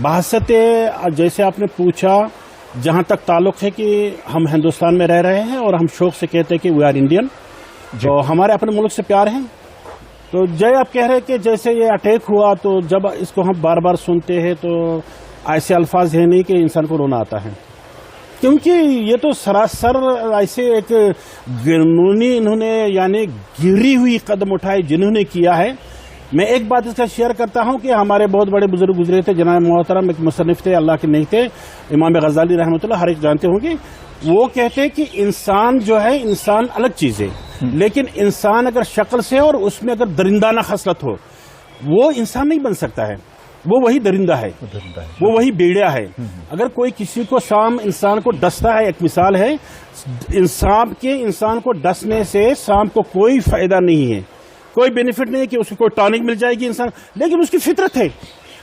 بحثت جیسے آپ نے پوچھا، جہاں تک تعلق ہے کہ ہم ہندوستان میں رہ رہے ہیں اور ہم شوق سے کہتے ہیں کہ وی آر انڈین، جو ہمارے اپنے ملک سے پیار ہیں. تو آپ کہہ رہے کہ جیسے یہ اٹیک ہوا تو جب اس کو ہم بار بار سنتے ہیں تو ایسے الفاظ ہیں نہیں کہ انسان کو رونا آتا ہے، کیونکہ یہ تو سراسر ایسے ایک قانونی انہوں نے یعنی گری ہوئی قدم اٹھائے جنہوں نے کیا ہے. میں ایک بات اس کا شیئر کرتا ہوں کہ ہمارے بہت بڑے بزرگ گزرے تھے، جناب محترم ایک مصنف تھے، اللہ کے نہیں تھے، امام غزالی رحمۃ اللہ، ہر ایک جانتے ہوں گے. وہ کہتے ہیں کہ انسان جو ہے، انسان الگ چیز ہے، لیکن انسان اگر شکل سے اور اس میں اگر درندانہ خصلت ہو وہ انسان نہیں بن سکتا ہے، وہ وہی درندہ ہے، وہ وہی بیڑیا ہے. اگر کوئی کسی کو شام انسان کو ڈستا ہے، ایک مثال ہے، انسان کو ڈسنے سے شام کو کوئی فائدہ نہیں ہے، کوئی بینیفٹ نہیں ہے کہ اس کو کوئی ٹانک مل جائے گی انسان، لیکن اس کی فطرت ہے.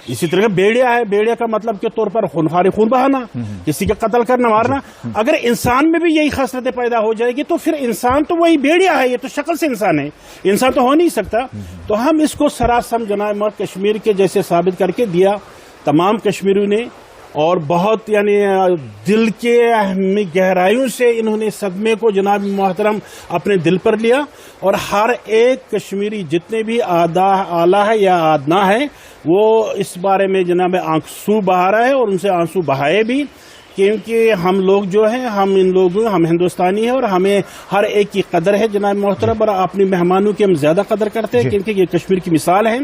اسی طرح بیڑیا ہے، بیڑیا کا مطلب کے طور پر خون بہانا، کسی کا قتل کرنا، مارنا. اگر انسان میں بھی یہی خاصلتیں پیدا ہو جائے گی تو پھر انسان تو وہی بیڑیا ہے، یہ تو شکل سے انسان ہے، انسان تو ہو نہیں سکتا. تو ہم اس کو سراسر جناب کشمیر کے جیسے ثابت کر کے دیا تمام کشمیریوں نے، اور بہت یعنی دل کے گہرائیوں سے انہوں نے صدمے کو جناب محترم اپنے دل پر لیا. اور ہر ایک کشمیری جتنے بھی اعلیٰ ہے یا ادنا ہے وہ اس بارے میں جناب آنسو بہا رہا ہے، اور ان سے آنسو بہائے بھی، کیونکہ ہم لوگ جو ہیں، ہم ہندوستانی ہیں اور ہمیں ہر ایک کی قدر ہے جناب محترم، اور اپنی مہمانوں کی ہم زیادہ قدر کرتے ہیں کیونکہ یہ کشمیر کی مثال ہے.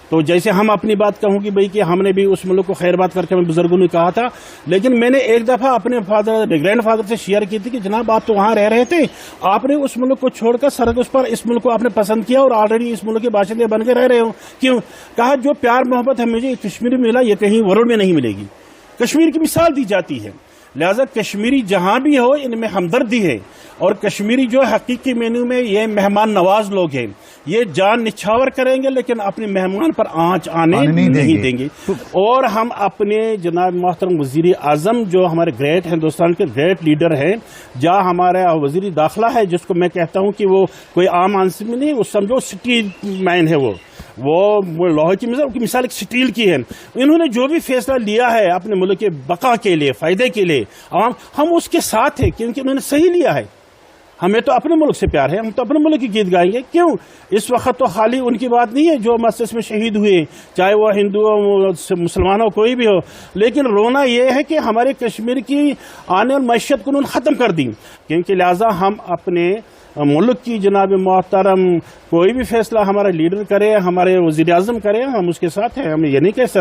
تو جیسے ہم اپنی بات کہوں گی بھائی کہ ہم نے بھی اس ملک کو خیر بات کر کے ہمیں بزرگوں نے کہا تھا، لیکن میں نے ایک دفعہ اپنے گرینڈ فادر سے شیئر کی تھی کہ جناب آپ تو وہاں رہ رہے تھے، آپ نے اس ملک کو چھوڑ کر سرحد پر اس ملک کو آپ نے پسند کیا اور آلریڈی اس ملک کے باشندے بن کے رہ رہے ہو، کیوں؟ کہا جو پیار محبت ہے مجھے کشمیر میں ملا یہ کہیں ورلڈ میں نہیں ملے گی. کشمیر کی مثال دی جاتی ہے، لہذا کشمیری جہاں بھی ہو ان میں ہمدردی ہے، اور کشمیری جو حقیقی مینو میں یہ مہمان نواز لوگ ہیں، یہ جان نچھاور کریں گے لیکن اپنے مہمان پر آنچ آنے نہیں دیں گے. اور ہم اپنے جناب محترم وزیر اعظم جو ہمارے گریٹ ہندوستان کے گریٹ لیڈر ہیں، جہاں ہمارا وزیر داخلہ ہے جس کو میں کہتا ہوں کہ وہ کوئی عام آدمی نہیں، وہ سمجھو سٹیل مین ہے، وہ لوہے کی مثال ایک سٹیل کی ہے. انہوں نے جو بھی فیصلہ لیا ہے اپنے ملک کے بقا کے لیے، فائدے کے لیے، ہم اس کے ساتھ ہیں کیونکہ انہوں نے صحیح لیا ہے. ہمیں تو اپنے ملک سے پیار ہے، ہم تو اپنے ملک کی گیت گائیں گے. کیوں؟ اس وقت تو خالی ان کی بات نہیں ہے جو مسجد میں شہید ہوئے، چاہے وہ ہندو ہو، مسلمان ہو، کوئی بھی ہو، لیکن رونا یہ ہے کہ ہمارے کشمیر کی آنے والی معیشت کو انہوں نے ختم کر دی. کیونکہ لہٰذا ہم اپنے ملک کی جناب محترم کوئی بھی فیصلہ ہمارا لیڈر کرے، ہمارے وزیر اعظم کرے، ہم اس کے ساتھ ہیں. ہم یہ نہیں کہہ سکتے